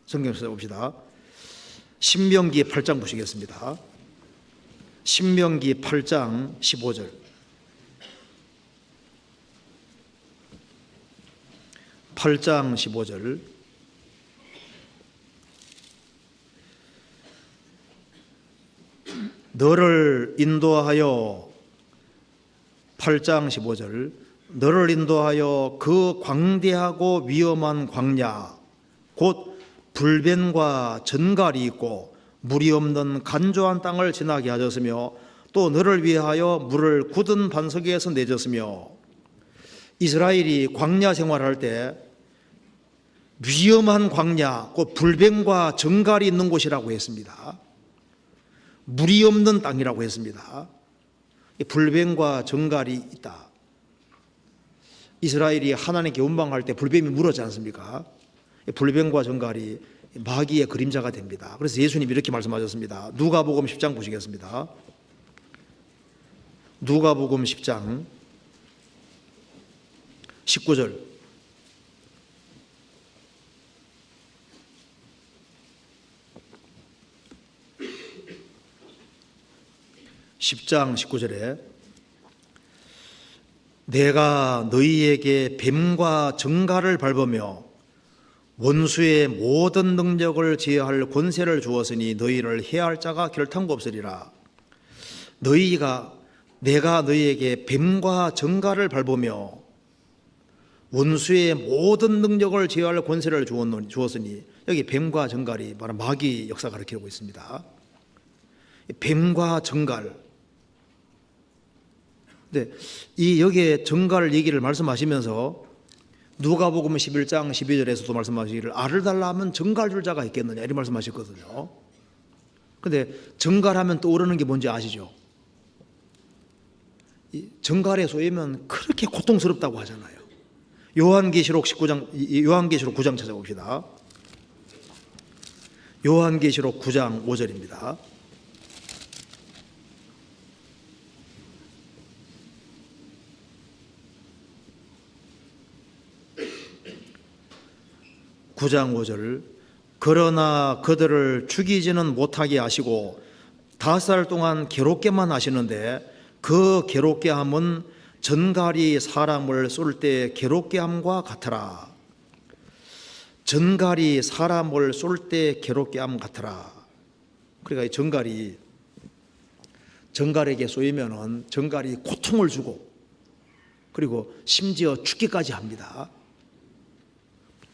성경 찾아봅시다. 신명기 8장 보시겠습니다. 신명기 8장 15절. 8장 15절. 너를 인도하여 8장 15절. 너를 인도하여 그 광대하고 위험한 광야 곧 불변과 전갈이 있고 물이 없는 간조한 땅을 지나게 하셨으며 또 너를 위하여 물을 굳은 반석에서 내줬으며 이스라엘이 광야 생활할 때 위험한 광야 곧 불변과 전갈이 있는 곳이라고 했습니다. 물이 없는 땅이라고 했습니다. 불변과 전갈이 있다. 이스라엘이 하나님께 원망할 때 불뱀이 물었지 않습니까? 불뱀과 전갈이 마귀의 그림자가 됩니다. 그래서 예수님이 이렇게 말씀하셨습니다. 누가복음 10장 보시겠습니다. 누가복음 10장 19절. (10장 19절에) 내가 너희에게 뱀과 전갈을 밟으며 원수의 모든 능력을 제어할 권세를 주었으니 너희를 해할 자가 결탄코 없으리라. 내가 너희에게 뱀과 전갈을 밟으며 원수의 모든 능력을 제어할 권세를 주었으니, 여기 뱀과 전갈이 바로 마귀 역사가 가리키고 있습니다. 뱀과 전갈. 근데 여기에 전갈 얘기를 말씀하시면서 누가복음 11장 12절에서도 말씀하시기를 알을 달라 하면 전갈 줄 자가 있겠느냐 이렇게 말씀하셨거든요. 근데 전갈하면 떠오르는 게 뭔지 아시죠? 이 전갈에 쏘이면 그렇게 고통스럽다고 하잖아요. 요한계시록 9장 찾아봅시다. 요한계시록 9장 5절입니다. (9장 5절) 그러나 그들을 죽이지는 못하게 하시고 5살 동안 괴롭게만 하시는데 그 괴롭게 함은 전갈이 사람을 쏠 때 괴롭게 함과 같으라. 전갈이 사람을 쏠 때 괴롭게 함 같으라. 그러니까 이 전갈에게 쏘이면은 전갈이 고통을 주고 그리고 심지어 죽기까지 합니다.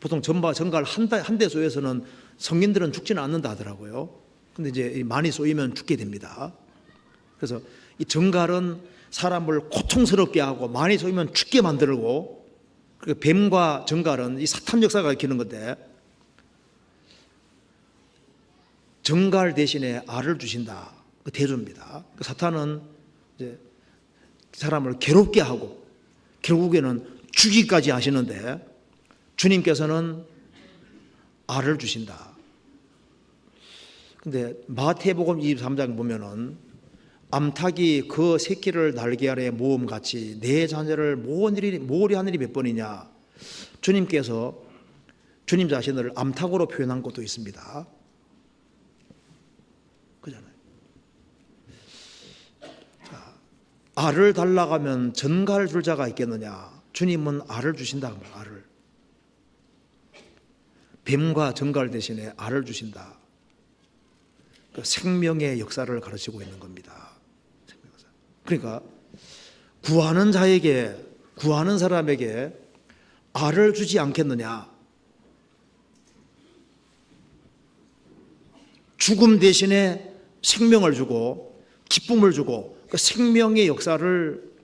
보통 전갈 한 대 쏘여서는 성인들은 죽지는 않는다 하더라고요. 근데 이제 많이 쏘이면 죽게 됩니다. 그래서 이 전갈은 사람을 고통스럽게 하고 많이 쏘이면 죽게 만들고, 그리고 뱀과 전갈은 이 사탄 역사가 가리키는 건데, 전갈 대신에 알을 주신다. 그 대조입니다. 사탄은 이제 사람을 괴롭게 하고 결국에는 죽이기까지 하시는데 주님께서는 알을 주신다. 근데 마태복음 23장 보면은 암탉이 그 새끼를 날개 아래 모음같이 내 자녀를 모으리 하늘이 몇 번이냐. 주님께서 주님 자신을 암탉으로 표현한 것도 있습니다. 그잖아요. 자, 알을 달라고 하면 전갈 줄 자가 있겠느냐. 주님은 알을 주신다. 알을. 뱀과 전갈 대신에 알을 주신다. 그 생명의 역사를 가르치고 있는 겁니다. 그러니까 구하는 사람에게 알을 주지 않겠느냐. 죽음 대신에 생명을 주고 기쁨을 주고 그 생명의 역사를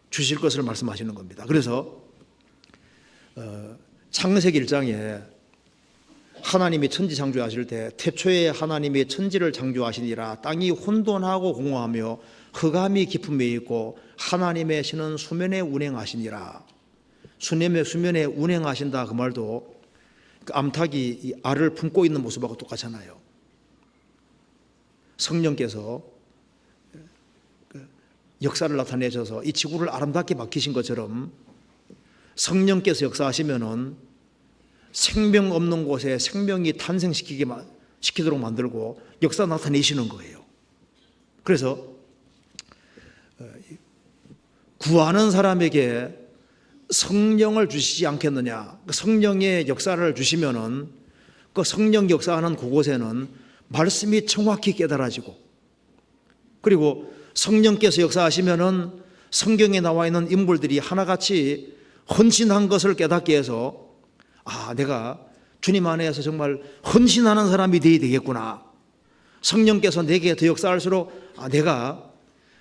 주실 것을 말씀하시는 겁니다. 그래서 창세기 1장에 하나님이 천지 창조하실 때 태초에 하나님이 천지를 창조하시니라. 땅이 혼돈하고 공허하며 흑암이 깊음에 있고 하나님의 신은 수면에 운행하시니라. 수면에 운행하신다 그 말도 그 암탉이 이 알을 품고 있는 모습하고 똑같잖아요. 성령께서 역사를 나타내셔서 이 지구를 아름답게 맡기신 것처럼 성령께서 역사하시면은 생명 없는 곳에 생명이 시키도록 만들고 역사 나타내시는 거예요. 그래서 구하는 사람에게 성령을 주시지 않겠느냐. 성령의 역사를 주시면은 그 성령 역사하는 그곳에는 말씀이 정확히 깨달아지고, 그리고 성령께서 역사하시면은 성경에 나와 있는 인물들이 하나같이 헌신한 것을 깨닫게 해서, 아, 내가 주님 안에서 정말 헌신하는 사람이 되어야 되겠구나. 성령께서 내게 더 역사할수록, 아, 내가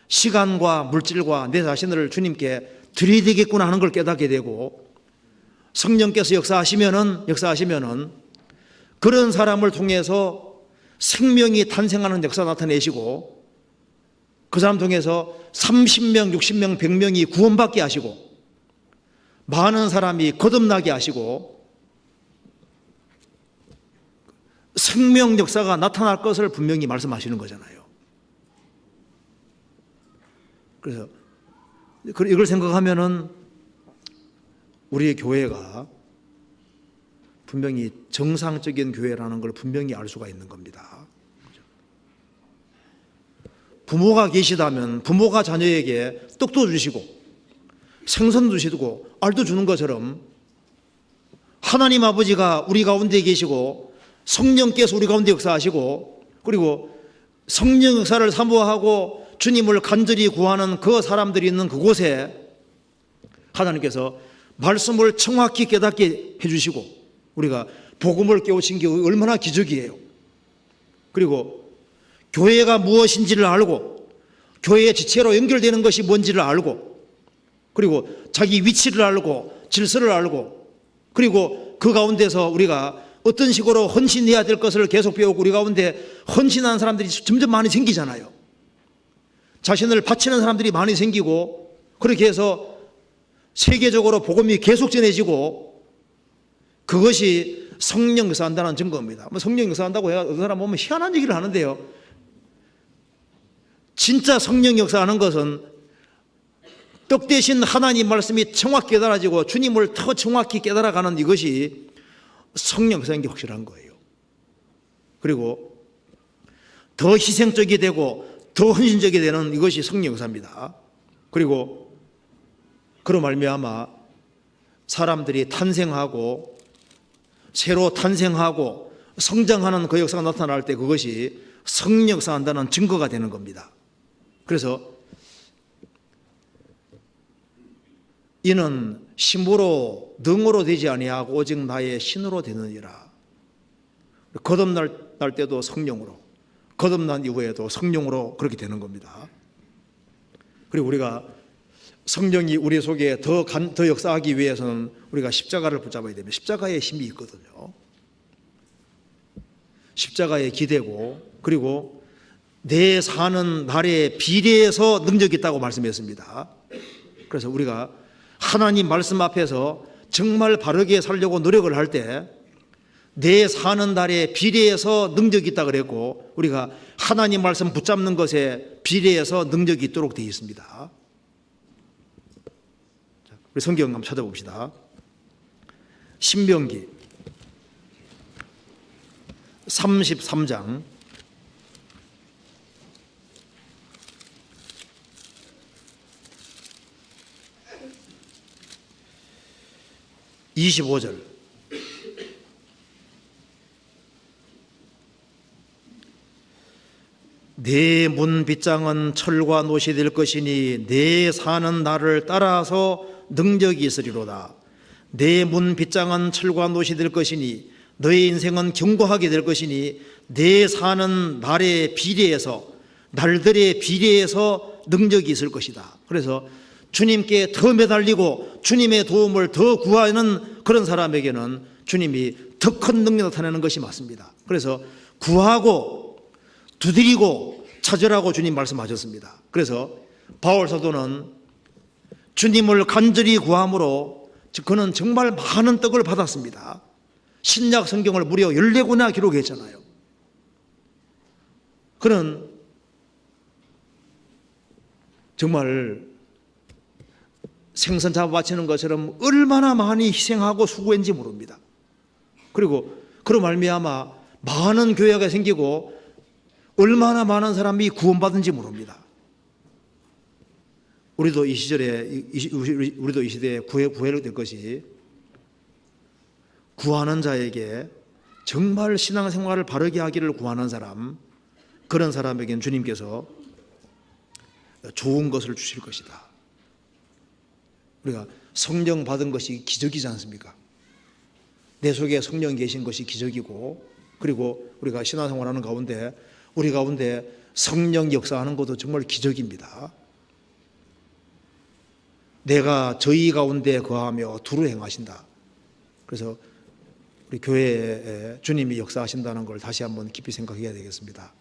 시간과 물질과 내 자신을 주님께 드려야 되겠구나 하는 걸 깨닫게 되고, 성령께서 역사하시면은 그런 사람을 통해서 생명이 탄생하는 역사 나타내시고, 그 사람 통해서 30명, 60명, 100명이 구원받게 하시고, 많은 사람이 거듭나게 하시고, 생명 역사가 나타날 것을 분명히 말씀하시는 거잖아요. 그래서 이걸 생각하면은 우리의 교회가 분명히 정상적인 교회라는 걸 분명히 알 수가 있는 겁니다. 부모가 계시다면 부모가 자녀에게 떡도 주시고 생선도 주시고 알도 주는 것처럼 하나님 아버지가 우리 가운데 계시고 성령께서 우리 가운데 역사하시고, 그리고 성령 역사를 사모하고 주님을 간절히 구하는 그 사람들이 있는 그곳에 하나님께서 말씀을 정확히 깨닫게 해주시고, 우리가 복음을 깨우친 게 얼마나 기적이에요. 그리고 교회가 무엇인지를 알고, 교회의 지체로 연결되는 것이 뭔지를 알고, 그리고 자기 위치를 알고 질서를 알고, 그리고 그 가운데서 우리가 어떤 식으로 헌신해야 될 것을 계속 배우고, 우리 가운데 헌신하는 사람들이 점점 많이 생기잖아요. 자신을 바치는 사람들이 많이 생기고, 그렇게 해서 세계적으로 복음이 계속 전해지고, 그것이 성령 역사한다는 증거입니다. 성령 역사한다고 해야 어떤 사람 보면 희한한 얘기를 하는데요, 진짜 성령 역사하는 것은 떡 대신 하나님 말씀이 정확히 깨달아지고 주님을 더 정확히 깨달아가는 이것이 성령 역사인 게 확실한 거예요. 그리고 더 희생적이 되고 더 헌신적이 되는 이것이 성령 역사입니다. 그리고 그로 말미암아 사람들이 탄생하고 새로 탄생하고 성장하는 그 역사가 나타날 때 그것이 성령 역사한다는 증거가 되는 겁니다. 그래서 이는 심으로 능으로 되지 아니하고 오직 나의 신으로 되느니라. 거듭날 때도 성령으로, 거듭난 이후에도 성령으로 그렇게 되는 겁니다. 그리고 우리가 성령이 우리 속에 더 역사하기 위해서는 우리가 십자가를 붙잡아야 됩니다. 십자가에 힘이 있거든요. 십자가에 기대고, 그리고 내 사는 날에 비례해서 능력이 있다고 말씀했습니다. 그래서 우리가 하나님 말씀 앞에서 정말 바르게 살려고 노력을 할 때 내 사는 날에 비례해서 능력이 있다 그랬고, 우리가 하나님 말씀 붙잡는 것에 비례해서 능력이 있도록 되어 있습니다. 우리 성경 한번 찾아봅시다. 신명기 33장 25절. 내 문 빗장은 철과 노시 될 것이니 내 사는 날을 따라서 능력이 있으리로다. 내 문 빗장은 철과 노시 될 것이니 너의 인생은 견고하게 될 것이니 내 사는 날에 비례해서, 날들에 비례해서 능력이 있을 것이다. 그래서 주님께 더 매달리고 주님의 도움을 더 구하는 그런 사람에게는 주님이 더 큰 능력 나타내는 것이 맞습니다. 그래서 구하고 두드리고 찾으라고 주님 말씀하셨습니다. 그래서 바울 사도는 주님을 간절히 구함으로 그는 정말 많은 떡을 받았습니다. 신약 성경을 무려 14권이나 기록했잖아요. 그는 정말 생선 잡아 바치는 것처럼 얼마나 많이 희생하고 수고했는지 모릅니다. 그리고 그로 말미암아 많은 교회가 생기고 얼마나 많은 사람이 구원받은지 모릅니다. 우리도 이 시절에 우리도 이 시대에 구해야 될 것이 구하는 자에게 정말 신앙생활을 바르게 하기를 구하는 사람, 그런 사람에게는 주님께서 좋은 것을 주실 것이다. 우리가 성령 받은 것이 기적이지 않습니까? 내 속에 성령 계신 것이 기적이고, 그리고 우리가 신앙생활하는 가운데 우리 가운데 성령 역사하는 것도 정말 기적입니다. 내가 저희 가운데 거하며 두루 행하신다. 그래서 우리 교회에 주님이 역사하신다는 걸 다시 한번 깊이 생각해야 되겠습니다.